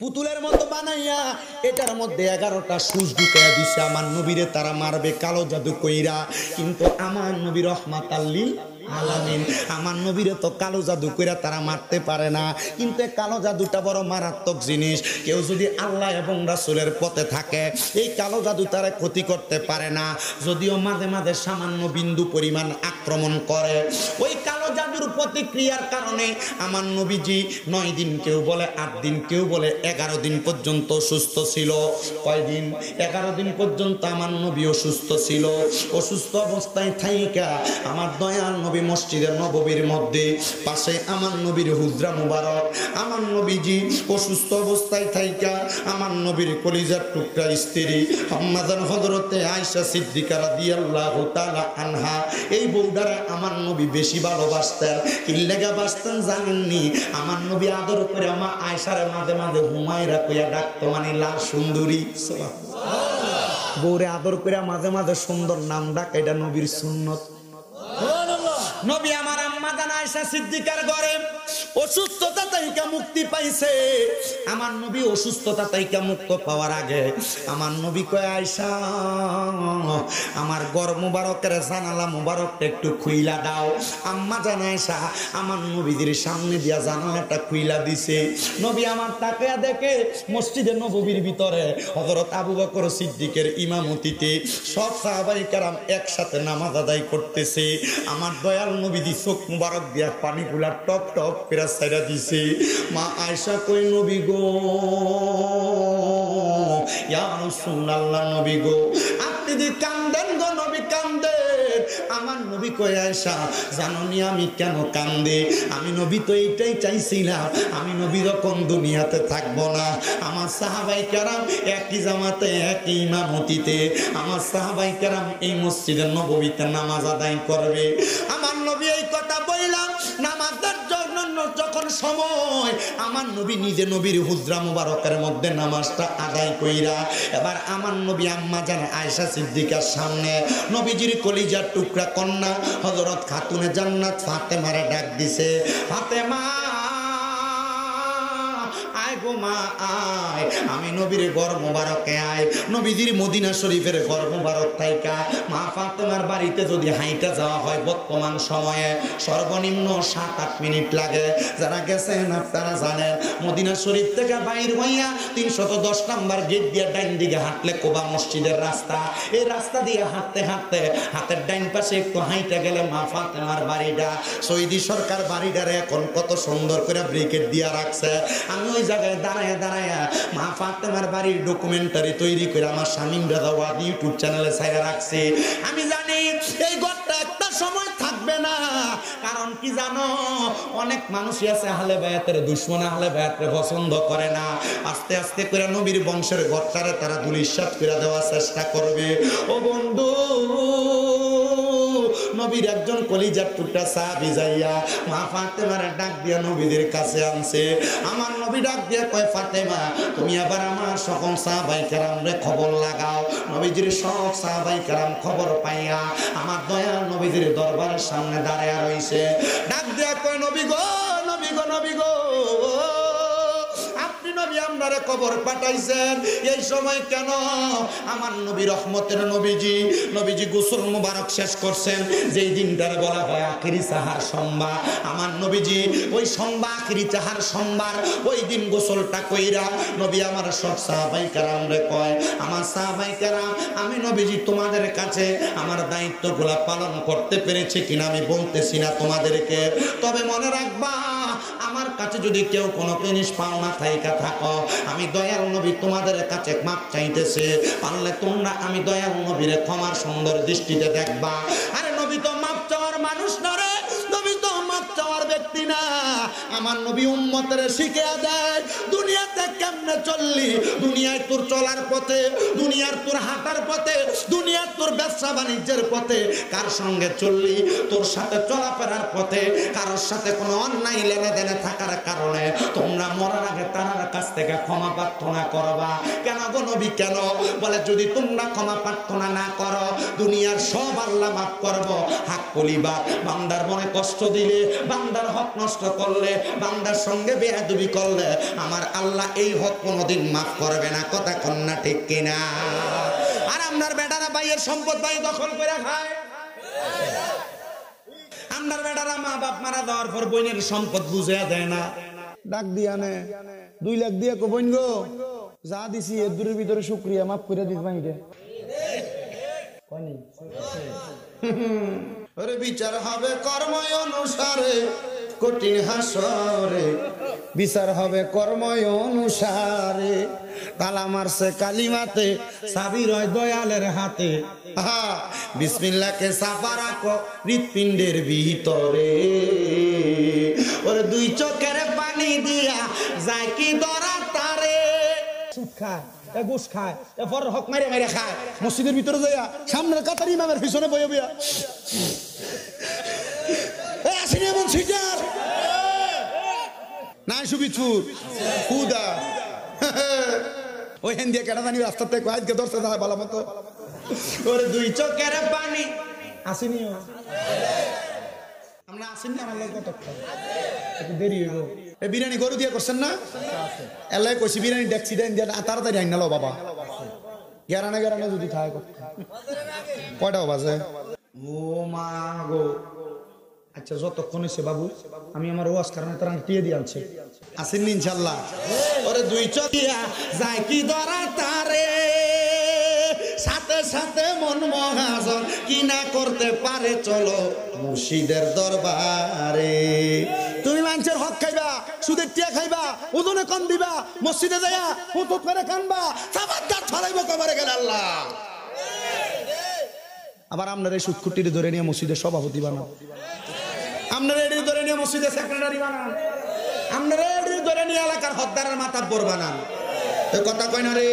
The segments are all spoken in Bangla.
পুতুলের মতো বানাইয়া এটার মধ্যে 11টা সুচ ঢুকাইয়া দিছে আমার নবীরে তারা মারবে কালো জাদু কইরা। কিন্তু আমার নবী রহমাতাল লিল আলামিন, আমার নবীরে তো কালো জাদু কইরা তারা মারতে পারে না। কিন্তু কালো জাদুটা বড় মারাত্মক জিনিস। কেউ যদি আল্লাহ এবং রাসূলের পথে থাকে এই কালো জাদু তারা ক্ষতি করতে পারে না, যদিও মাঝে মাঝে সামান্য বিন্দু পরিমাণ আক্রমণ করে। ওই কালো জাদুর প্রতিক্রিয়ার কারণে আমার নবীজি 9 দিন, কেউ বলে 8 দিন, কেউ বলে 11 দিন পর্যন্ত সুস্থ ছিল। কয়দিন? 11 দিন পর্যন্ত আমার নবী অসুস্থ ছিল। অসুস্থ অবস্থায় থাইকা আমার দয়াল নবী মসজিদের নববীর মধ্যে পাশে আমার নবীর হুজরা মুবারক, আমার নবীজি অসুস্থ অবস্থায় থাইকা আমার নবীর কলিজার টুকরা স্ত্রী আম্মাজান হযরতে আয়েশা সিদ্দিকা রাদিয়াল্লাহু তাআলা আনহা, এই বউডারে আমার নবী বেশি ভালোবাসতেন। কি লাগা বাসতেন জানেননি? আমার নবী আদর করে আমার আয়েশার মাঝে মাঝে হুমায়রা কইয়া ডাকতো, মানে লাল সুন্দরী। সুবহানাল্লাহ। বউরে আদর করে মাঝে মাঝে সুন্দর নাম ডাক, এটা নবীর সুন্নত। নবী আমার আম্মা জান আয়েশা সিদ্দিকার ঘরে অসুস্থতা থেকে মুক্তি পাইছে। আমার নবী অসুস্থতা থেকে মুক্ত পাওয়ার আগে আমার নবী কয়, আয়েশা আমার ঘর মুবারকের জানালা মুবারকটা একটু খুইলা দাও। আম্মা জান আয়েশা আমার নবীদের সামনে দিয়া জানালাটা খুইলা দিছে। নবী আমার তাকিয়া দেখে মসজিদে নববীর ভিতরে হযরত আবু বকর সিদ্দিকের ইমামতিতে সব সাহাবায়ে কেরাম একসাথে নামাজ আদায় করতেছে। আমার দয়াল নবীজি চোখ মুবারক দিয়া পানিগুলা টপ টপ করে ছাইরা দিছে। মা আয়েশা কই, নবী গো, ইয়া রাসূলুল্লাহ, নবী গো আপনি দি কান্দেন গো, নবী কান্দেন। আমার নবী কই, আয়েশা জানোনি আমি কেন কান্দে? আমি নবী তো এইটাই চাইছিলাম, আমি নবী যখন দুনিয়াতে থাকবো না আমার সাহাবায়ে কেরাম একই জামাতে একই ইমামতিতে আমার সাহাবায়ে কেরাম এই মসজিদের নববীতে নামাজ আদায় করবে। আমার নবী এই কথা বললাম নামাজের জন্য যখন সময় আমার নবী নিজে নবীর হুজরা মুবারকের মধ্যে নামাজটা আদায় কইরা এবার আমার নবী আম্মা জান আয়েশা সিদ্দিকার সামনে নবীজির কলিজার টুকরা কন্যা হযরত খাতুনে জান্নাত ফাতেমারে ডাক দিছে, ফাতেমা আয় গো মা আয়, আমি নবীর ঘর মুবারকে আয়। নবীজির মদিনা শরীফের ঘর মুবারক থাইকা মা ফাতেমার বাড়িতে যদি হাইটা যাওয়া হয় বর্তমান সময়ে সর্বনিম্ন 7-8 মিনিট লাগে। যারা গেছেন আপনারা জানেন মদিনা শরীফ থেকে বাইর হইয়া 310 নম্বর গেট দিয়ে ডাইন দিকে হাঁটলে কোবা মসজিদের রাস্তা, এই রাস্তা দিয়ে হাঁটতে হাঁটতে হাতের ডাইন পাশে একটু হাইটা গেলে মা ফাতেমার বাড়িটা। সৌদি সরকার বাড়িটারে এখন কত সুন্দর করে ব্রিকেট দিয়া রাখছে। আমি ওই জায়গায় দাঁড়ায় দাঁড়ায় মা ফাতেমার বাড়ির ডকুমেন্টারি তৈরি করে আমার শামীম রাজা ইউটিউব চ্যানেলে ছাইরা রাখছে। আমি জানি এই ঘরটা একটা সময় থাকবে না, কারণ কি জানো, অনেক মানুষই আছে আহলে বায়াতের দুশমন, আহলে বায়াতকে পছন্দ করে না। আস্তে আস্তে করে নবীর বংশের ঘরটারে তারা ধুলিস্যাৎ করে দেওয়ার চেষ্টা করবে। ও বন্ধু, নবীর একজন কলিজার টুকরা সাহাবী যাইয়া মা ফাতেমার ডাক দিয়া নবীদের কাছে আনছে। আমার নবী ডাক দিয়া কয়, ফাতেমা তুমি আবার আমার সকল সাহাবায়ে কেরামরে খবর লাগাও। নবীজির সব সাহাবায়ে কেরাম খবর পাইয়া আমার দয়াল নবীজির দরবারের সামনে দাঁড়ায়া রইছে। ডাক দিয়া কয়, নবী গো, নবী গো, নবী গো, আপনি নবী আমরারে খবর পাঠাইছেন এই সময় কেন? আমার নবী রহমতের নবীজি গোসল মুবারক শেষ করছেন, যেই দিনটার বলা হয় আখিরি সাহার সোমবার। আমার নবীজি ওই সোমবার আখিরি সাহার সোমবার ওই দিন গোসলটা কইরা নবী আমার সব সাহাবায়ে কেরামরে কয়, আমার সাহাবায়ে কেরাম আমি নবীজি তোমাদের কাছে আমার দায়িত্বগুলা পালন করতে পেরেছি কিনা আমি বলতেছি না তোমাদেরকে, তবে মনে রাখবা আমার কাছে যদি কেউ কোনো জিনিস পাওনা থাইকা থাকো আমি দয়াল নবী তোমাদের কাছে মাপ চাইতেছে, পারলে তোমরা আমি দয়াল নবীরে ক্ষমার সুন্দর দৃষ্টিতে দেখবা। আরে নবী তো মাপ চাওয়ার মানুষ না রে, নবী তো মাপ চাওয়ার ব্যক্তি না। আমার নবী উম্মতের শিখিয়ে দেয় দুনিয়াতে কেমনে চললি, দুনিয়ায় তোর চলার পথে, দুনিয়ার তোর হাঁটার পথে, দুনিয়ার তোর ব্যবসা বাণিজ্যের পথে কার সঙ্গে চললি, তোর সাথে চলাফেরার পথে কারোর সাথে কোনো অন্যায় লেনদেনে থাকার কারণে তোমরা মরার আগে তার কাছ থেকে ক্ষমা প্রার্থনা করবা। কেন গো নবী কেন? বলে যদি তোমরা ক্ষমা প্রার্থনা না করো দুনিয়ার সব আল্লাহ মাফ করব। হাক কলিবা বান্দার মনে কষ্ট দিলে, বান্দার হক নষ্ট করলে, বান্দার সঙ্গে বেয়াদবি করলে আমার আল্লাহ এই হক কোনোদিন মাফ করবে না। কথা কন্যা ঠিক কিনা? আর আপনার বেটারা ভাইয়ের সম্পদ ভাই দখল করে খায়। আপনার বেটারা মা বাপ মারা দেওয়ার পর বোনের সম্পদ বুঝে দেয় না। ডাক দিয়া নে 2 লাখ দিয়ে কো বোন গো যা দিছি এর দূরের ভিতরে শুকরিয়া মাফ করে দিস ভাইরে। ওরে বিচার হবে কর্ম অনুসারে কঠিন হাসরে, বিচার হবে কর্ম অনুসারে। তালা মারছে কালিমাতে চাবি রয় দয়ালের হাতে। বিসমিল্লাহকে সাফা রাখো হৃৎপিণ্ডের ভিতরে। ওরে 2 চোখের পানি দিয়া যায় কি দরা তারে। সুদ খায়, ঘুষ খায়, এরপর হক মারে মারে খায়। মসজিদের ভিতরে যাইয়া সামনের কাতার ইমামের পিছনে বইয়া বইয়া আসেনি এমন সিটার নাই সুবিচুর খুদা ওই হেন দিয়ে কেটা জানি রাস্তা থেকে আজকে ধরতে যায় ভালো মতো। ওরে 2 চোখের পানি আসেনি আমরা আসেনি আমার লোক কতক্ষণ একটু দেরি হইব। এই বিরিয়ানি গরু দিয়ে করছেন না? এলাই কইছি বিরিয়ানি দেখছি দেন দিয়ে তাড়াতাড়ি আইন নালো বাবা। গেরানা গেরানা যদি থাকে কয়টাও বাজে? ও মা গো। আচ্ছা যতক্ষণ হয়েছে বাবু আমি আমার ওয়াজ কারণে তারা টিয়ে দিয়ে আনছে আসেননি ইনশাল্লাহ। ওরে 2 চোখিয়া যায় কি ধরা তারে, সাথে সাথে মন মহাজন কি না করতে পারে চলো মুর্শিদের দরবারে। তুমি মানুষের হক খাইবা, সুদের টিয়া খাইবা, ওজনে কম দিবা, মসজিদে যাইয়া হুতুত করে কানবা, সাবাত গাছ ছড়াইবো কবরে গেলে আল্লাহ। আবার আপনার এই সুদকুটির ধরে নিয়ে মসজিদের সভাপতি বানান, আপনার এটি ধরে নিয়ে মসজিদের সেক্রেটারি বানান, আপনার এটি ধরে নিয়ে এলাকার হকদারের মাতাব্বর বানান। এই কথা কয় না রে।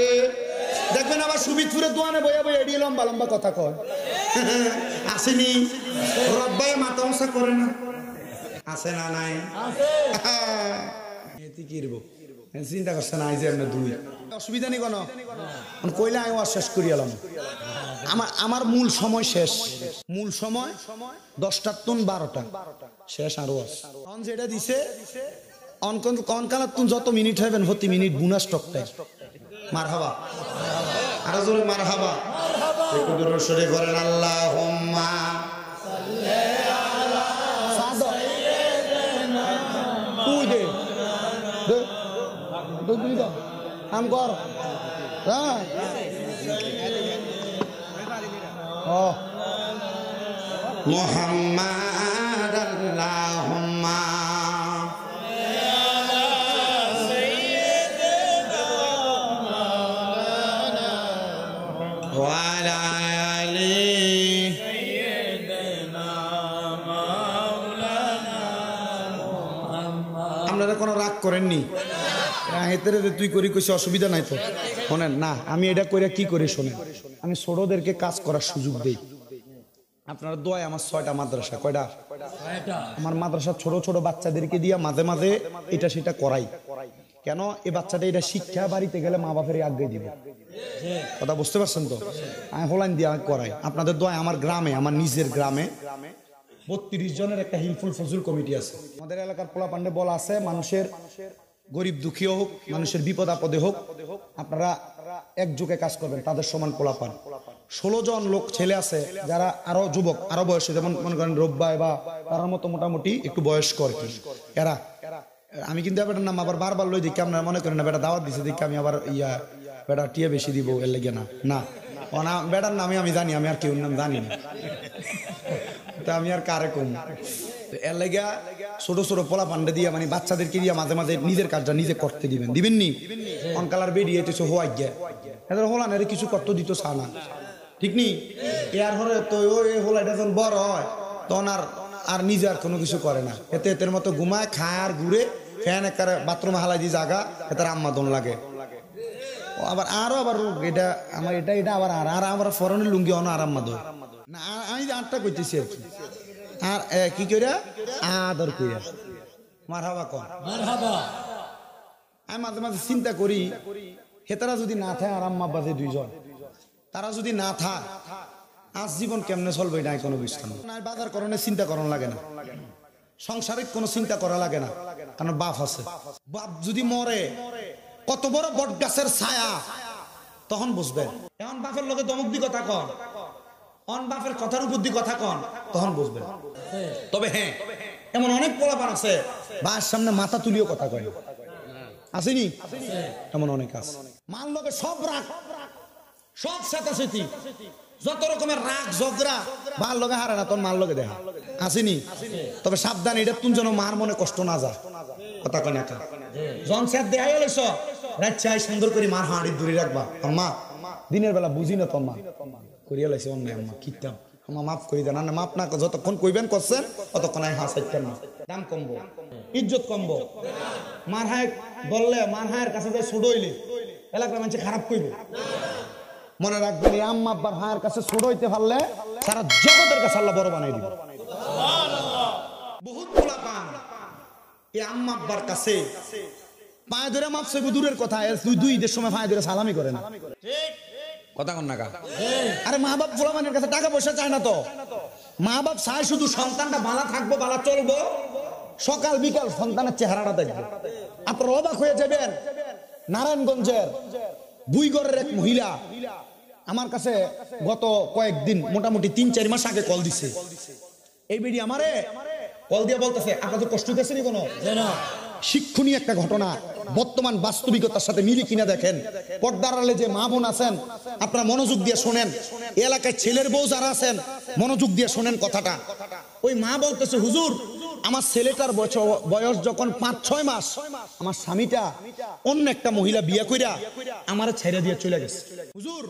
দেখবেন আবার সুবিদপুরে দোয়ানে বইয়া বইয়া এড়িয়ে লম্বা লম্বা কথা কয়। আসেনি রব্বাই মাথা উঁচা করে না? আছে না নাই? চিন্তা করছে না যে আমরা 2 অসুবিধা নেই কোনো কইলে আমি শেষ করি এলাম। আমার মূল সময় শেষ, মূল সময় 10টার তুন 12টা শেষ। আরো অন যেটা দিছে অনকালার তুন যত মিনিট হবেন প্রতি মিনিট বোনাস টকটাই। মারহাবা, আরো জোরে মারহাবা। একটু দূর সরে করেন আল্লাহুম্মা সাল্লি আলা সাইয়্যিদিনা তুই দে দুই দাও কাম কর। হ্যাঁ ও মুহাম্মাদ আল্লাহুম্মা আপনারা কোনো রাগ করেননি? তুই করি কইছি অসুবিধা নাই তো শোনেন না। আমি এটা করে কি করে শোনেন, আমি ছোটদেরকে কাজ করার সুযোগ দেই। আপনার দোয়ায় আমার 6টা মাদ্রাসা। কয়টা? আমার মাদ্রাসা ছোট ছোট বাচ্চাদেরকে দিয়া মাঝে মাঝে এটা সেটা করাই। কেন? এই বাচ্চাটা এটা শিক্ষা বাড়িতে গেলে মা বাপের আগে দিবে। কথা বুঝতে পারছেন তো? আমি হোলাইন দিয়া করাই। আপনাদের দোয়ায় আমার গ্রামে, আমার নিজের গ্রামে 32 জনের একটা হিলফুল ফজল কমিটি আছে। আমাদের এলাকার পোলা পান্ডে বলা আছে, মানুষের গরিব দুঃখী হোক, মানুষের বিপদ আপদে হোক, আপনারা একযোগে কাজ করবেন, তাদের সমান পোলা পান। 16 জন লোক ছেলে আছে যারা আরো যুবক, আরো বয়স, যেমন মনে করেন রব্বাই বা তার মতো মোটামুটি একটু বয়স্ক আর কি। এরা আমি কিন্তু বেটার নাম আবার বারবার লই দেখি, আপনারা মনে করেন না বেটা দাওয়াত দিছে দেখি আমি আবার বেটা টিয়া বেশি দিব এর লেগে না। না বেটার নামে আমি জানি, আমি আর কেউ নাম জানি না, তা আমি আর কারে কম। এর লেগা ছোট ছোট পোলা পান্ডে দিয়া মানে বাচ্চাদেরকে দিয়া মাঝে মাঝে নিজের কাজটা নিজে করতে দিবেন। দিবেননি? অনকালার বেরিয়ে এসে হওয়া গিয়া এদের হোলানের কিছু করতে দিত না, ঠিক নি? এর হরে তো ওই হোলাটা যখন বড় হয় তখন আর নিজে আর কোনো কিছু করে না। এতে এতের মতো ঘুমায়, খায় আর ঘুরে, ফ্যান একটা বাথরুমে হালাই দিয়ে জাগা, এটার আম্মা দন লাগে। আবার আরো আবার এটা আমার এটা আবার আর আবার ফরনের লুঙ্গি অন আর আম্মা দন না। আমি 8টা কইতেছি আর কি। আর কি কইরা আদর কইরা মারহাবা কর। মারহাবা। আমি মাঝে মাঝে চিন্তা করি, হেতারা যদি না থাকে আর আম্মা বাজে 2 জন, তারা যদি না থাকে আজ জীবন কেমনে চলবে এটা কোনো বুঝতাম না। বাজার করণে চিন্তা করানো লাগে না, সংসারিক কোনো চিন্তা করা লাগে না, কারণ বাপ আছে। বাপ যদি মরে কত বড় বট গাছের ছায়া, তখন বুঝবেন। এখন বাপের লোকে দমক দি কথা কন, অন বাপের কথার উপর দি কথা কন, তখন বুঝবেন। তবে হ্যাঁ, এমন অনেক পোলাপান আছে বাবার সামনে মাথা তুলিও কথা কয়, আসেনি? এমন অনেক আছে। মান লোকে সব রাগ, সব চেতাচেতি, যত রকমের রাগ ঝগড়া বার লগে হারে না, তোর মার লগে দেখা, আসেনি? তবে সাবধান, এটা তুমি যেন মার মনে কষ্ট না যা, কথা কয় না। জন স্যার দেখাই হলেছ রাত চাই সুন্দর করে মার হাঁড়ি দূরে রাখবা। আম্মা দিনের বেলা বুঝি না, তোমার করিয়া লাইছে অন্যায়, আম্মা কিতাম, আম্মা মাফ করি দেন, না মাফ না, যতক্ষণ কইবেন করছেন ততক্ষণ আমি হাসাইতেন না। দাম কমবো, ইজ্জত কমবো। মার হায় বললে, মার হায়ের কাছে যাই ছোট হইলে এলাকার মানুষ খারাপ কইবে। মনে রাখবেন, এই আম্মা আব্বার হায়ের কাছে ছোট হইতে পারলে সারা জগতের কাছে আল্লাহ বড় বানাই দিবে। বহুত পোলাপান এই আম্মা আব্বার কাছে পায়ে ধরে মাপ চাইব দূরের কথা, দুই ঈদের সময় পায়ে ধরে সালামি করে না, কথা কন না কা? আরে মা বাপ পোলাপানের কাছে টাকা পয়সা চায় না তো, মা বাপ চায় শুধু সন্তানটা ভালো থাকবো, ভালো চলবো, সকাল বিকাল সন্তানের চেহারাটা দেখবো। আপনারা অবাক হয়ে যাবেন, নারায়ণগঞ্জের বুইগড়ের এক মহিলা আমার কাছে গত কয়েকদিন, মোটামুটি 3-4 মাস আগে কল দিছে। এই বেডি আমারে কল দিয়ে বলতেছে, আপনাদের কষ্ট হইতেছে নি কোনো? শিক্ষণীয় একটা ঘটনা, বর্তমান বাস্তবিকতার সাথে মিলি কিনা দেখেন। পর্দার আড়ালে যে মা বোন আছেন, আপনারা মনোযোগ দিয়ে শোনেন। এলাকায় ছেলের বউ যারা আছেন, মনোযোগ দিয়ে শোনেন কথাটা। ওই মা বলতেছে, হুজুর আমার ছেলেটার বয়স যখন 5-6 মাস, আমার স্বামীটা অন্য একটা মহিলা বিয়ে কইরা আমার ছেড়ে দিয়ে চলে গেছে। হুজুর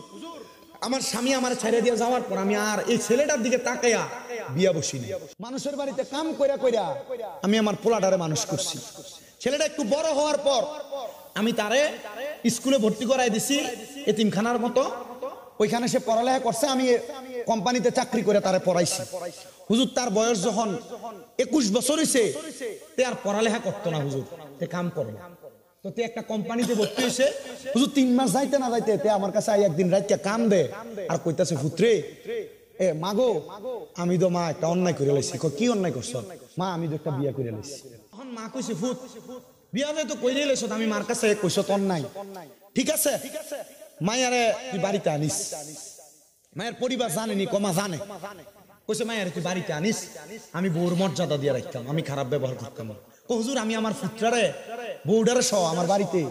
আমার স্বামী আমার ছেড়ে দিয়ে যাওয়ার পর আমি আর এই ছেলেটার দিকে তাকাইয়া বিয়া বসিনি। মানুষের বাড়িতে কাম কইরা কইরা আমি আমার পোলাটারে মানুষ করছি। ছেলেটা একটু বড় হওয়ার পর আমি তারে স্কুলে ভর্তি করাই দিছি, এতিমখানার মতো। ওইখানে সে পড়ালেখা করছে, আমি কোম্পানিতে চাকরি করে তারে পড়াইছি। হুজুর তার বয়স যখন 21 বছর হয়েছে, তে আর পড়ালেখা করতো না হুজুর, তে কাম করবে। তো তে একটা কোম্পানিতে ভর্তি হয়েছে। হুজুর 3 মাস যাইতে না যাইতে তে আমার কাছে একদিন রাইতে কাম দে আর কইতাছে, পুত্রে এ মাগো, আমি তো মা একটা অন্যায় করে লাইছি। কি অন্যায় করছো? মা আমি তো একটা বিয়া করে লাইছি। তখন মা কইছে, ফুত বিয়া তো কইরে লাইছো, আমি মার কাছে কইছো তো অন্যায়, ঠিক আছে মায়ারে তুই বাড়িতে আনিস। মায়ের পরিবার জানেনি, কমা জানে, কইছে মায়ারে তুই বাড়িতে আনিস, আমি বউর মর্যাদা দিয়ে রাখতাম, আমি খারাপ ব্যবহার করতাম। হুজুর আমি আমার পুত্রারে বউডারে সহ আমার বাড়িতে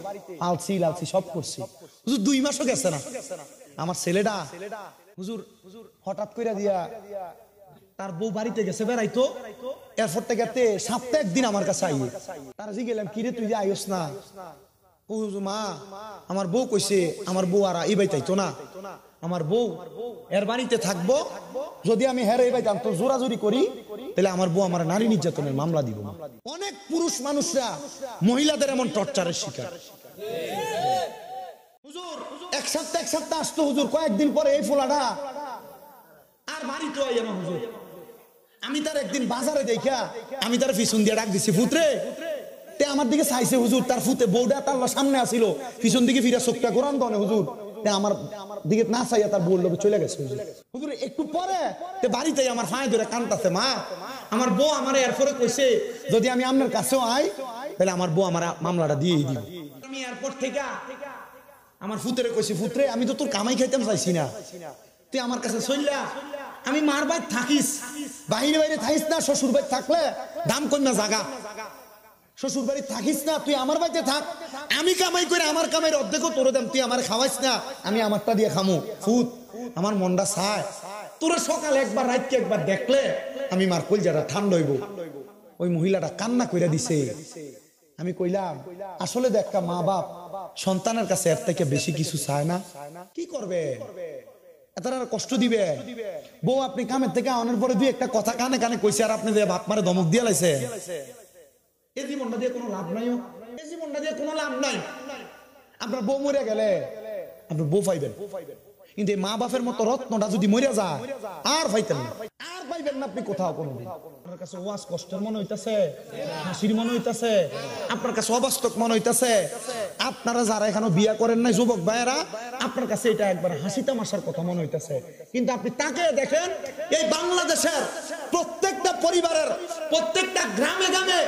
আলসি লালসি সব করছি। হুজুর 2 মাসও গেছে না, আমার ছেলেটা হুজুর হঠাৎ কইরা দিয়া তার বউ বাড়িতে গেছে বেড়াইতো। এরপর থেকে সপ্তাহে একদিন আমার কাছে আইয়ে, তার জি গেলাম, কিরে তুই যে আইস না? হুজুর মা আমার বউ কইছে, আমার বউ আর এই বাইতাইতো না, আমার বউ এর বাড়িতে থাকবো, যদি আমি হেরে বাইতাম তো জোরাজুরি করি, তাহলে আমার বউ আমার নারী নির্যাতনের মামলা দিব। অনেক পুরুষ মানুষরা মহিলাদের এমন টর্চারের শিকার। হুজুর এক সপ্তাহ আসতো, হুজুর কয়েকদিন পরে এই ফোলাটা আর বাড়িতে আইয়া না। হুজুর আমি তার একদিন বাজারে দেখা আমি তার পিছন দিয়ে ডাক দিছি, পুত্রে। তে আমার দিকে চাইছে, হুজুর তার ফুতে বউটা তার সামনে আসিল, পিছন দিকে ফিরে চোখটা ঘোরান দনে, হুজুর আমার দিকে না চাইয়া তার বউর লোকে চলে গেছে। হুজুর একটু পরে বাড়িতে আমার ফাঁয়ে ধরে কান্দাছে, মা আমার বউ আমার এরপরে কইছে যদি আমি আপনার কাছেও আই তাহলে আমার বউ আমার মামলাটা দিয়েই দিব। আমি এয়ারপোর্ট থেকে আমার ফুতেরে কইছি, পুত্রে আমি তো তোর কামাই খাইতাম চাইছি না, তুই আমার কাছে চললা, আমি মার বাড়ি থাকিস, বাইরে বাইরে থাকিস না, শ্বশুর বাড়ি থাকলে দাম কন্যা জাগা, শ্বশুর বাড়ি থাকিস না, তুই আমার বাড়িতে থাক, আমি কামাই করে আমার কামাইয়ের অর্ধেকও তোর দাম, তুই আমার খাওয়াইস না, আমি আমারটা দিয়ে খামু। ফুত আমার মনটা চায় তোর সকালে একবার রাতকে একবার দেখলে আমি মার কলজাটা ঠান্ডা হইব। ওই মহিলাটা কান্না কইরা দিছে। আমি কইলাম, আসলে দেখ একটা মা বাপ সন্তানের কাছে এর থেকে বেশি কিছু চায় না, কি করবে এতার কষ্ট দিবে। বউ আপনি কামের থেকে আনার পরে 2 একটা কথা কানে কানে কইছে, আর আপনি যে বাপ মারে ধমক দিয়ে লাইছে, এই জীবনটা দিয়ে কোনো লাভ নাই, এই জীবনটা দিয়ে কোনো লাভ নাই। আপনার বউ মরে গেলে আপনার বউ পাইবেন, কিন্তু এই মা বাপের মতো রত্নটা যদি মরে যায় আর পাইতেন না, আর পাইবেন না আপনি কোথাও কোনোদিন। আপনার কাছে ওয়াজ কষ্টের মনে হইতাছে, হাসির মনে হইতাছে, আপনার কাছে অবাস্তব মনে হইতাছে। আপনারা যারা এখানে বিয়া করেন নাই যুবক ভাইয়েরা, আপনার কাছে এটা একবার হাসি তামাশার কথা মনে হইতাছে, কিন্তু আপনি তাকে দেখেন এই বাংলাদেশের প্রত্যেকটা পরিবারের প্রত্যেকটা গ্রামে গ্রামে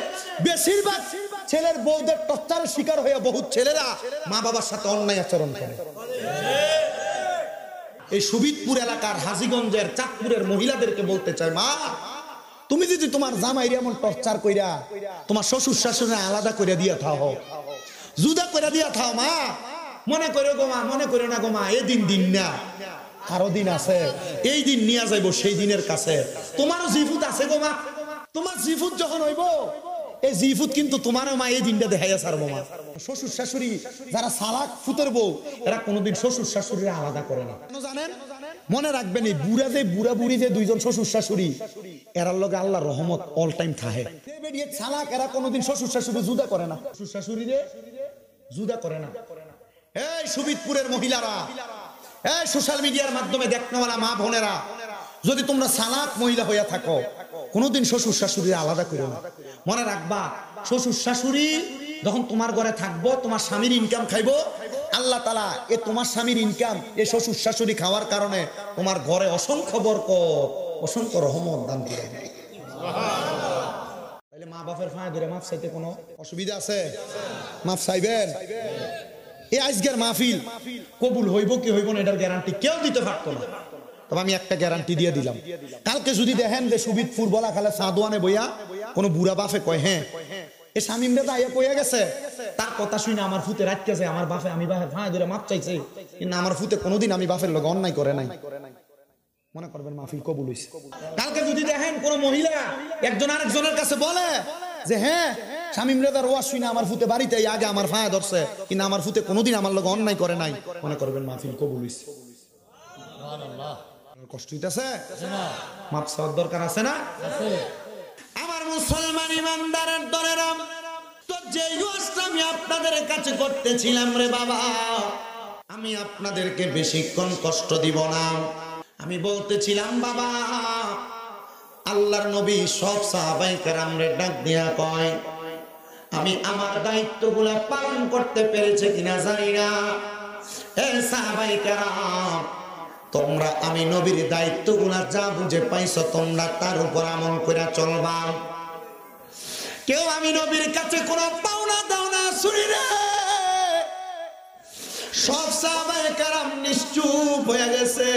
বেশিরভাগ ছেলের বউদের টর্চারের শিকার হয়ে বহুত ছেলেরা মা বাবার সাথে অন্যায় আচরণ করে। এই সুবিদপুর এলাকার হাজীগঞ্জের চাঁদপুরের মহিলাদেরকে বলতে চাই, মা তুমি যদি তোমার জামাইরে এমন টর্চার কইরা তোমার শ্বশুর শাশুড়ি আলাদা করে দিয়া থাও, জুদা করে দিয়া থাও, মা মনে করো গো মা, মনে করো না গো মা, এই দিন দিন না, আরো দিন আছে, এই দিন নিয়ে যাইবো সেই দিনের কাছে। তোমারও জিফুত আছে গো মা, তোমার জিফুত যখন হইব এই জিফুত কিন্তু তোমারও মা এই দিনটা দেখাইয়া ছাড়বো মা। শ্বশুর শাশুড়ি যারা সালাক ফুতের বউ এরা কোনোদিন শ্বশুর শাশুড়ি আলাদা করে না, কেন জানেন? মনে রাখবেন এই বুড়া বুড়ি যে দুইজন শ্বশুর শাশুড়ি এরার লগে আল্লাহর রহমত অল টাইম থাকে। সালাক এরা কোনোদিন শ্বশুর শাশুড়ি জুদা করে না, শ্বশুর শাশুড়ি জুদা করে না। এই সুবিদপুরের মহিলারা, এই সোশ্যাল মিডিয়ার মাধ্যমে দেখনেওয়ালা মা বোনেরা, যদি তোমরা সালাক মহিলা হইয়া থাকো কোনোদিন শ্বশুর শাশুড়ি আলাদা করো না। মনে রাখবা শ্বশুর শাশুড়ি যখন তোমার ঘরে থাকবো, তোমার স্বামীর ইনকাম খাইবো, আল্লাহ তাআলা এ তোমার স্বামীর ইনকাম এ শ্বশুর শাশুড়ি খাওয়ার কারণে তোমার ঘরে অসংখ্য বরকত, অসংখ্য রহমত দান করে। তাহলে মা বাপের ফাঁয়া ধরে মাফ চাইতে কোনো অসুবিধা আছে? মাফ চাইবেন। এই আজকের মাহফিল কবুল হইব কি হইব না এটার গ্যারান্টি কেউ দিতে পারতো না, তবে আমি একটা গ্যারান্টি দিয়ে দিলাম। কালকে যদি দেখেন যে সুবিদপুর বলা খালে সাদওয়ানে বইয়া কোনো বুড়া বাপে কয় হ্যাঁ এ শামিমরে দাইয়া কইয়া গেছে, তার কথা শুনে আমার ফুতে রাখতেছে আমার বাপে, আমি বাপের ফাঁয়া ধরে মাপ চাইছে, কিন্তু আমার ফুতে কোনোদিন আমি বাপের লগে অন্যায় করে নাই, মনে করবেন মাহফিল কবুল হইছে। কালকে যদি দেখেন কোন মহিলা একজন আরেকজনের কাছে বলে যে হ্যাঁ শামিম রেদার ওয়াজ শুনে আমার ফুতে বাড়িতে আগে আমার ফাঁয়া ধরছে, কিন্তু আমার ফুতে কোনোদিন আমার লগে অন্যায় করে নাই, মনে করবেন মাহফিল কবুল হইছে। কষ্ট হইতাছে? মাপ চাওয়ার দরকার আছে না? আমার মুসলমান ইমানদারের দলেরাম, তো যেই ওয়াজটা আমি আপনাদের কাছে করতেছিলাম রে বাবা, আমি আপনাদেরকে বেশিক্ষণ কষ্ট দিব না। আমি বলতেছিলাম বাবা, আল্লাহর নবী সব সাহাবায়ে কেরামরে ডাক দিয়া কয়, আমি আমার দায়িত্বগুলো পালন করতে পেরেছি কিনা জানি না। এ সাহাবায়ে কেরাম, তোমরা আমি নবীর দায়িত্বগুলো যা বুঝে পাইছো তোমরা তার উপর আমল করে চলবা। কেউ আমি নবীর কাছে কোনো পাওনা দাও না শুনি রে। সব সাহাবায়ে কেরাম নিশ্চুপ হয়ে গেছে,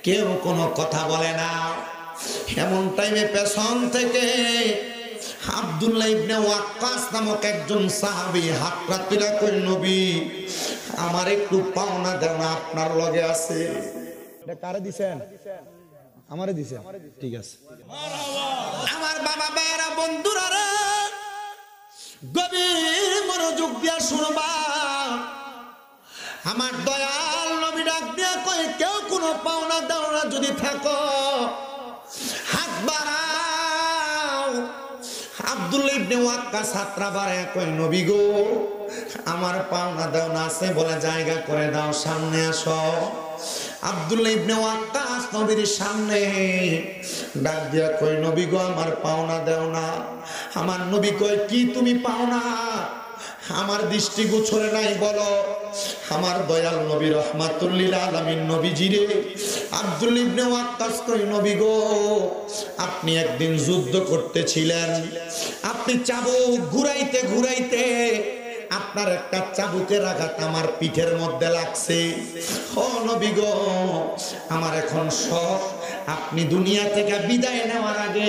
কেউ কোনো কথা বলে না। এমন টাইমে পেছন থেকে আব্দুল্লাহ ইবনে ওয়াক্কাস নামক একজন সাহাবী হাতটা তুলে কই, নবী আমার একটু পাওনা দেন আপনার লগে আছে। এটা কারে দিবেন? আমারে দিবেন, ঠিক আছে। আমার বাবা ভাইরা বন্ধুরা রে, গভীর মনোযোগ দিয়া শুনবা। আমার দয়াল নবী ডাক দিয়া কই, কেউ কোনো পাওনা দাও না যদি থাকো হাত বাড়াও। আব্দুল্লাহ ইবনে ওয়াক্কাস হাতটা বাড়ায় কই, নবী গো আমার পাওনা দাও না আছে বলে জায়গা করে দাও, সামনে আসো। আব্দুল্লাহ ইবনে ওয়াক্কাস নবীর সামনে ডাক দিয়া কই, নবী গো আমার পাওনা দাও না। আমার নবী কই, কি তুমি পাওনা? আমার দৃষ্টি গোচরে নাই বলো। আমার দয়াল নবী রাহমাতুল লিল আলামিন নবীজি রে, আব্দুল্লাহ ইবনে ওয়াক্কাস কই, নবী গো আপনি একদিন যুদ্ধ করতেছিলেন, আপনি চাবুক ঘুরাইতে ঘুরাইতে আপনার একটা চাবুকের আঘাত আমার পিঠের মধ্যে লাগছে। ও নবী গো, আমার এখন শখ আপনি দুনিয়া থেকে বিদায় নেওয়ার আগে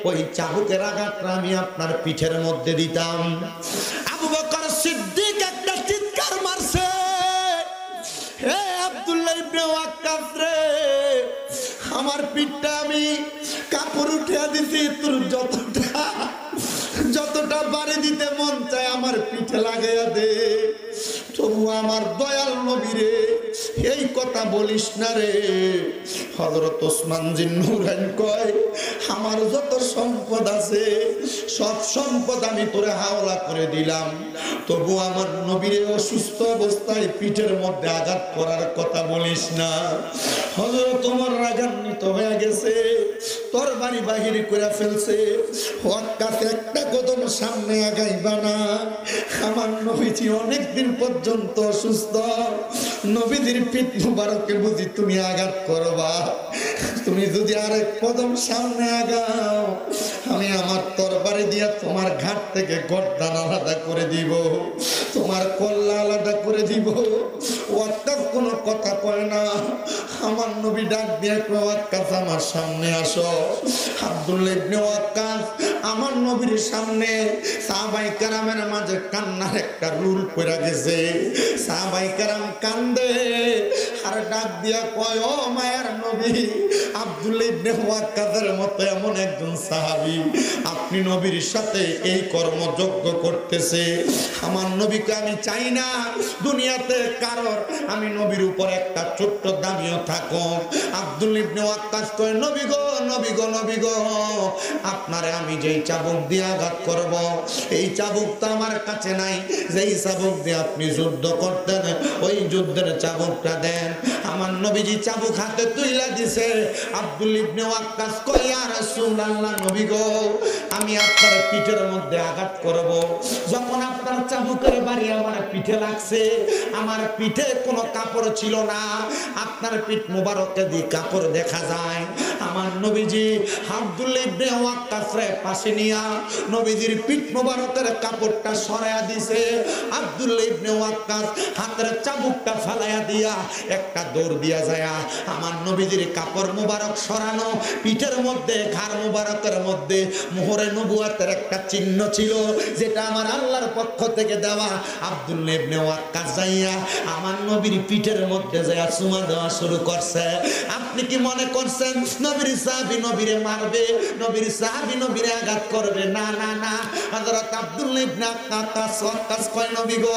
ওই চাবুকের আঘাতটা আমি আপনার পিঠের মধ্যে দিতাম। আবু বকর সিদ্দিক একটা চিৎকার মারছে, হে আব্দুল্লাহ ইবনে ওয়াক্কাস রে, আমার পিঠটা আমি কাপড় উঠিয়া দিছি, তোর যতটা বাড়ি দিতে মন চায় আমার পিঠে লাগাইয়া দে। তবু আমার দয়াল নবী রে এই কথা বলিস না রে। হযরত ওসমান জিন্নুরাইন কয়, আমার যত সম্পদ আছে সব সম্পদ আমি তোরে হাওলা করে দিলাম, তবু আমার নবীরে অসুস্থ অবস্থায় পিঠের মধ্যে আঘাত করার কথা বলিস না। হযরত ওমর রাগান্বিত হয়ে গেছে, তরবারি বাহির করে ফেলছে। ওয়াক্কাস একটা কদম সামনে আগাইবা না, আমার নবীজি অনেকদিন পর্যন্ত অসুস্থ, নবীজির পিঠ মুবারকে বুঝি তুমি আঘাত করবা, তুমি যদি আরেক কদম সামনে আগাও আমি আমার তরবারি দিয়া তোমার ঘাট থেকে গর্দান আলাদা করে দিব, তোমার কল্লা আলাদা করে দিব। ওয়াক্কাস কোনো কথা কয় না। আমার নবী ডাক দিয়ে কয় ওয়াক্কাস আমার সামনে আসো। আব্দুল্লাহ ইবনে ওয়াক্কাস আমার নবীর সামনে সাহাবায়ে কেরামের মাঝে কান্নার একটা রুল পড়ে গেছে। সাহাবায়ে কেরাম কান্দে আর ডাক দিয়া কয় ও মায়ের নবী, আব্দুল্লাহ ইবনে ওয়াক্কাসের মতো এমন একজন সাহাবী আপনি নবীর সাথে এই কর্মযজ্ঞ করতেছে। আমার নবীকে আমি চাই না দুনিয়াতে কারোর আমি নবীর উপর একটা ছোট্ট দামিও থাকো। আব্দুল্লাহ ইবনে ওয়াক্কাস কয় নবী গো, নবী গো, নবী গো, আপনারে আমি যেই চাবুক দিয়ে আঘাত করব এই চাবুকটা আমার কাছে নাই, যেই চাবুক দিয়ে আপনি যুদ্ধ করতেন ওই যুদ্ধের চাবুকটা দেন। আমার নবীজি চাবুক হাতে তুইলা দিছে। আব্দুল্লাহ ইবনে ওয়াক্কাস কয় ইয়া রাসূলুল্লাহ, নবী গো আমি আপনার পিঠের মধ্যে আঘাত করব। যখন আপনার চাবুকের বাড়ি আমার পিঠে লাগছে, আমার পিঠে কোনো কাপড় ছিল না, আপনার পিঠ মুবারকে দিয়ে কাপড় দেখা যায়। আমার নবীজি আব্দুল্লাহ ইবনে ওয়াক্কাসরে পাশে নিয়া নবীজির পিঠ মুবারকের কাপড়টা সরায়া দিছে। আব্দুল্লাহ ইবনে ওয়াক্কাস হাতের চাবুকটা ফালাইয়া দিয়া একটা দৌড় দিয়া যায়। আমার নবীজির কাপড় মুবারক সরানো, পিঠের মধ্যে ঘাড় মুবারকের মধ্যে মোহরে নবুয়তের একটা চিহ্ন ছিল যেটা আমার আল্লাহর পক্ষ থেকে দেওয়া। আব্দুল্লাহ ইবনে ওয়াক্কাস যাইয়া আমার নবীর পিঠের মধ্যে যাইয়া চুমা দেওয়া শুরু করছে। আপনি কি মনে করছেন নবীর সাহাবী নবীরে মারবে, নবীর সাহাবী নবীরে আঘাত করবে? না না না। হযরত আব্দুল্লাহ ইবনে ওয়াক্কাস কয় নবী গো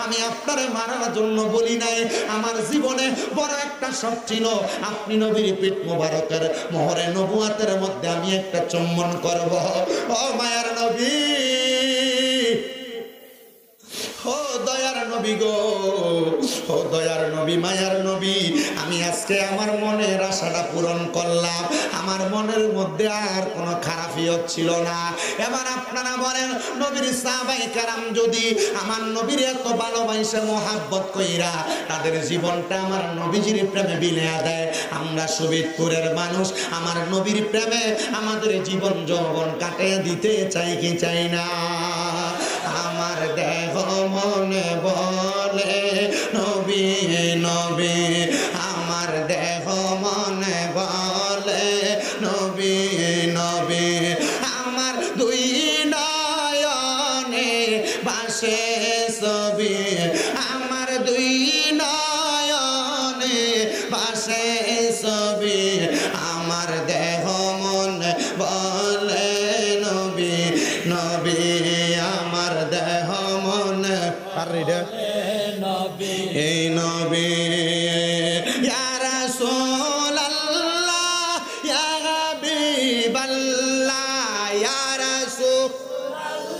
আমি আপনারে মারার জন্য বলি নাই, আমার জীবনে বড় একটা শখ ছিল আপনি নবীর পিঠ মুবারকের মোহরে নবুয়তের মধ্যে আমি একটা চুম্বন করব। ও মায়ার নবী, ও দয়ার নবী গো, ও দয়ার নবী, মায়ার নবী, আমি আজকে আমার মনের আশাটা পূরণ করলাম। আমার মনের মধ্যে আর কোনো খারাপই হচ্ছিল না। এবার আপনারা বলেন নবীর সাহাবায়ে কেরাম যদি আমার নবীর এত ভালোবাসে মোহাব্বত কইরা তাদের জীবনটা আমার নবীজির প্রেমে বিলিয়ে দেয়, আমরা শহীদপুরের মানুষ আমার নবীর প্রেমে আমাদের জীবন যৌবন কাটিয়ে দিতে চাই কি চাই না? আমার দেহ মনে বলে নবী নবী, আমার দেহ মনে বলে নবী নবী, আমার দুই নয়নে বাসে ছবি, আমার দুই নয়নে বাসে ছবি, আমার দেহ মনে বলে নবী নবী, আমার দেহ মনে নবী নবী। ইয়া রাসূলুল্লাহ ইয়া হাবিবাল্লাহ, ইয়া রাসূলুল্লাহ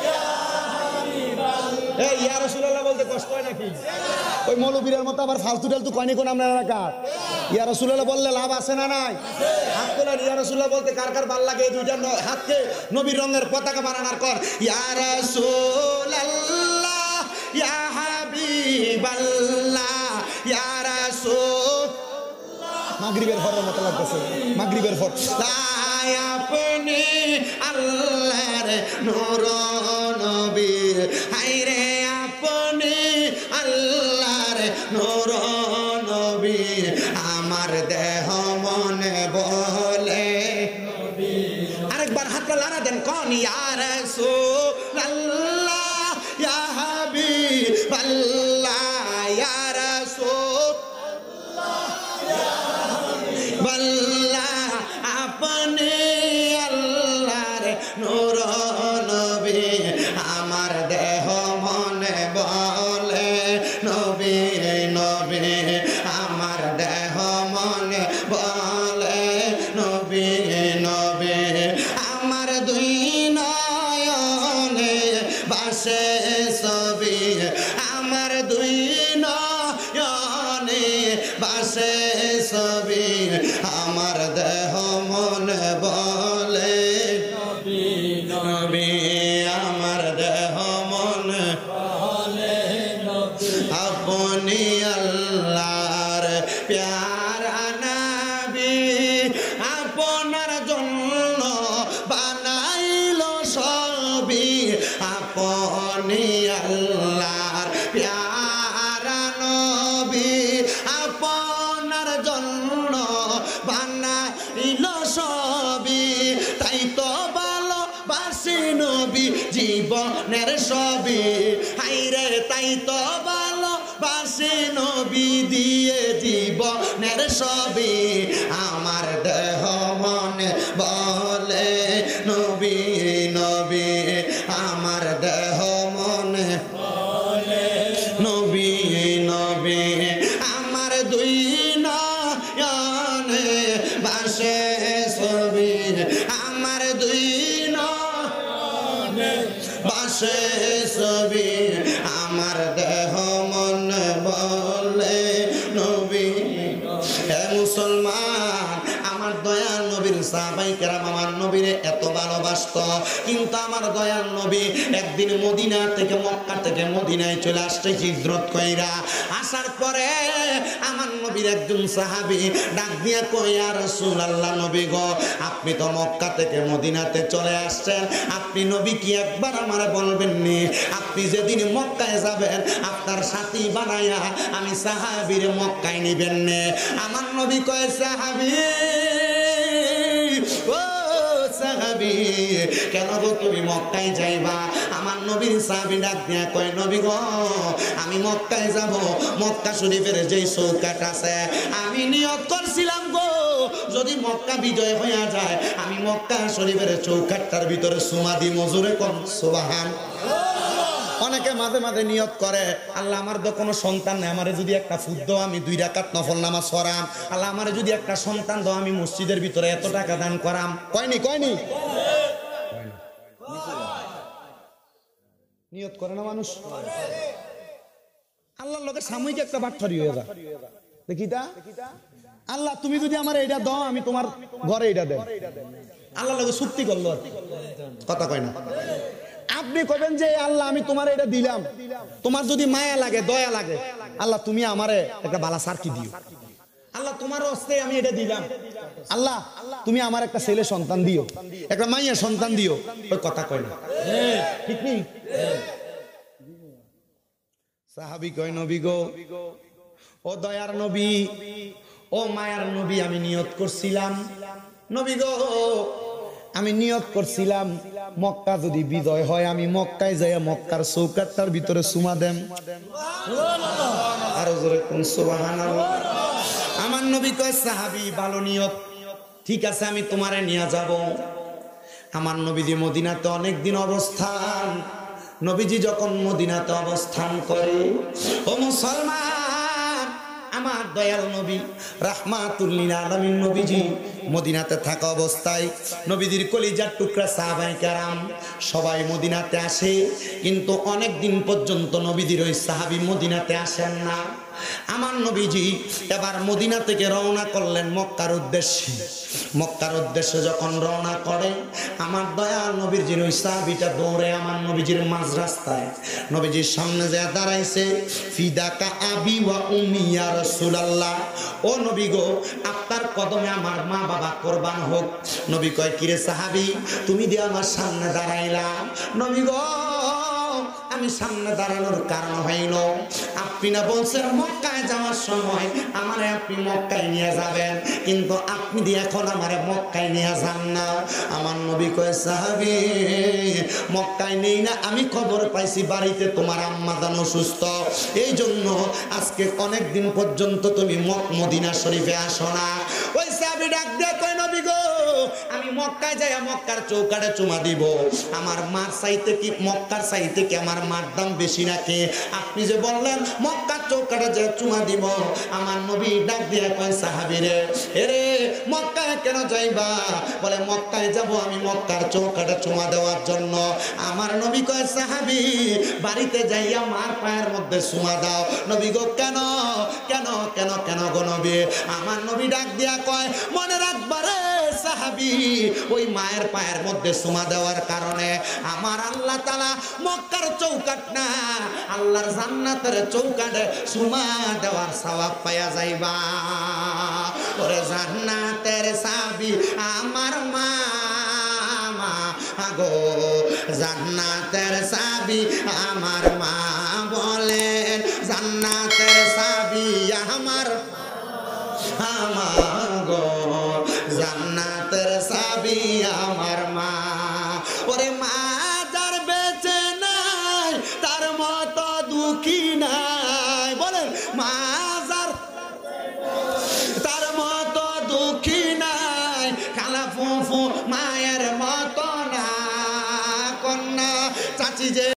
ইয়া হাবিবাল্লাহ। এই ইয়া রাসূলুল্লাহ বলতে কষ্ট হয় নাকি? ওই মৌলবীরের মতো আবার ফালতু টালতু কয়নি কোন আমরা এলাকার? ইয়া রাসূলুল্লাহ বললে লাভ আছে না নাই? হাত তোলেন। ইয়া রাসূলুল্লাহ বলতে কার কার ভাল লাগে? দুইটা হাতকে নবীর রঙের পতাকা বানানোর কর। ইয়া রাসূলুল্লাহ ইয়া হাবিবাল্লাহ, ইয়া রাসূলুল্লাহ। মাগরিবের ফরের মতো লাগতেছে, মাগরিবের ফর। আপনি আল্লাহর নূর নবী, হায়রে আপনি আল্লাহর নূর নবী, আমার দেহ মনে বলে। আরেকবার হাতটা লাড়া দেন, কোন ইয়া রাসূলুল্লাহ ইয়া হাবিবাল্লাহ, ইয়া রাসূলুল্লাহ ইয়া হাবিবাল্লাহ, আপনি আল্লাহর নূর নবী, আমার দেহ মনে বলে নবী নবী, আমার দেহ মনে বলে নবী নবী, আমার দুই নয়নে বাসে ছবি, আমার দুই নয়নে বাসে ছবি, আমার দেহ মনে বলে নবী নবী, আমার দেহ মনে বলে নবী আপনি আল্লাহর প্যারা নবী আপনার জন্য বানাইলো সবই আপনি আল্লাহর প্যারা নবী আপনার জন্য বানাইলো সবই তাই তো ভালোবাসি নবী জীবনের সবই হাইরে তাই তো ভালোবাসি নবী দিয়ে জীবনের সবই আমার দেহ মনে বলে নবী নবী আমার দেহ মনে বলে নবী নবী আমার দুই নয়নে ভাসে ছবি আমার দুই নয়নে ভাসে ছবি আমার দেহ মনে বলে নবী হে মুসলমান আমার দয়াল নবীর সাহাবায়ে কেরাম আমার নবীরে এত ভালোবাসতো কিন্তু আমার দয়াল নবী একদিন মদিনা থেকে মক্কা থেকে মদিনায় চলে আসছে হিজরত কইরা আসার পরে আমার নবীর একজন সাহাবী ডাক দিয়া কই ইয়া রাসূলুল্লাহ নবী গো আপনি তো মক্কা থেকে মদিনাতে চলে আসছেন আপনি নবী কি একবার আমারে বলবেন নি আপনি যেদিন মক্কায় যাবেন আপনার সাথী বানায়া আমি সাহাবীরে মক্কায় নিবেন নে আমার নবী কয় সাহাবী ও সাহাবী কেন গো তুমি মক্কায় যাইবা আমার নবীর সাহাবী ডাক দিয়া কয় নবী গো আমি মক্কায় যাব মক্কা শরীফের যেই চৌকাঠ আছে আমি নিয়ত করছিলাম গো যদি মক্কা বিজয় হয়ে যায় আমি মক্কা শরীফের চৌকাঠটার ভিতরে সুমা দি মজুরে কোন সুবহানাল্লাহ অনেকে মাঝে মাঝে নিয়ত করে আল্লাহ আমার তো কোনো সন্তান নেই আমারে যদি একটা ফুট দাও আমি 2 রাকাত নফল নামাজ পড়াম আল্লাহ আমারে যদি একটা সন্তান দাও আমি মসজিদের ভিতরে এত টাকা দান করাম কয়নি নিয়ত করে না মানুষ আল্লাহর লোকে সাময়িক একটা বাটফারি হয়ে যায় দেখি তা আল্লাহ তুমি যদি আমার এইটা দাও আমি তোমার ঘরে এইটা দেব আল্লাহর লোকে চুক্তি করলো কথা কয় না আপনি কবেন যে আল্লাহ আমি তোমার এটা দিলাম তোমার যদি মায়া লাগে দয়া লাগে আল্লাহ তুমি আমারে একটা বালা সার্কি দিও আল্লাহ তোমার হস্তে আমি এটা দিলাম আল্লাহ তুমি আমার একটা ছেলে সন্তান দিও একটা মাইয়া সন্তান দিও ওই কথা কয় না ঠিক নেই সাহাবী কয় নবী গো ও দয়ার নবী ও মায়ার নবী আমি নিয়ত করছিলাম নবী গো আমি নিয়ত করছিলাম মক্কা যদি বিজয় হয় আমি মক্কায় যাই মক্কার চৌকাঠটার ভিতরে সুমা দেম আরো জোরে কোন সুবহানাল্লাহ আমার নবী কয় সাহাবী ভালো নিয়ত ঠিক আছে আমি তোমারে নিয়ে যাব আমার নবীজি মদিনাতে অনেক দিন অবস্থান নবীজি যখন মদিনাতে অবস্থান করে ও মুসলমান আমার দয়াল নবী রাহমাতুল লিল আলামিন নবীজি মদিনাতে থাকা অবস্থায় নবীজির কলিজার টুকরা সাহাবায়ে কেরাম সবাই মদিনাতে আসে কিন্তু অনেক দিন পর্যন্ত নবীজির ওই সাহাবী মদিনাতে আসেন না আমার নবীজি এবার মদিনা থেকে রওনা করলেন মক্কার উদ্দেশ্যে যখন রওনা করে আমার দয়াল নবীজির ওই সাহাবীটা দৌড়ে আমার নবীজির মাঝ রাস্তায় নবীজির সামনে যায় দাঁড়াইছে ফিদাকা আবি ওয়া উম্মি ইয়া রাসূলুল্লাহ ও নবী গো আপনার কদমে আমার মা বাবা কুরবান হোক নবী কয় কিরে সাহাবী তুমি দিয়ে আমার সামনে দাঁড়াইলা নবী গো আমি সামনে দাঁড়ানোর কারণ হইল আপনি না বলছেন মক্কায় যাওয়ার সময় আমারে আপনি মক্কায় নিয়ে যাবেন কিন্তু আপনি দিয়ে এখন আমারে মক্কায় নিয়ে যান না আমার নবী কয় সাহাবী মক্কায় নেই না আমি খবর পাইছি বাড়িতে তোমার আম্মা জান অসুস্থ এই জন্য আজকে অনেক দিন পর্যন্ত তুমি মদিনা শরীফে আসো না ওই সাহাবী ডাক দিয়ে কয় নবী গো আমি মক্কায় যাই মক্কার চৌকাঠে চুমা দিব আমার মার চাইতে কি মক্কার চাইতে কি আমার মার দাম বেশি নাকি আপনি যে বললেন মক্কা চৌকাটে যে চুমা দিব আমার নবী ডাক দিয়া কয় সাহাবীরে এরে মক্কায় কেন যাইবা বলে মক্কায় যাব আমি মক্কার চৌকাটে চুমা দেওয়ার জন্য আমার নবী কয় সাহাবী বাড়িতে যাইয়া মার পায়ের মধ্যে চুমা দাও নবী গো কেন কেন কেন কেন গো নবী আমার নবী ডাক দিয়া কয় মনে রাখবা রে সাহাবী ওই মায়ের পায়ের মধ্যে চুমা দেওয়ার কারণে আমার আল্লাহ তাআলা মক্কার চৌকাট না আল্লাহর জান্নাতের চৌকাটে চুমা দেওয়ার সওয়াব পায়া যাইবা ওরে জান্নাতের চাবি আমার মা গো জান্নাতের চাবি আমার মা বলেন জান্নাতের চাবি আমার গো জান্নাতের চাবি আমার মা ওরে মা যার বেঁচে নাই তার মতো দুঃখী নাই বলেন মা যার তার মতো দুঃখী নাই খালা ফুফু মায়ের মতো না কন্যা চাচি যে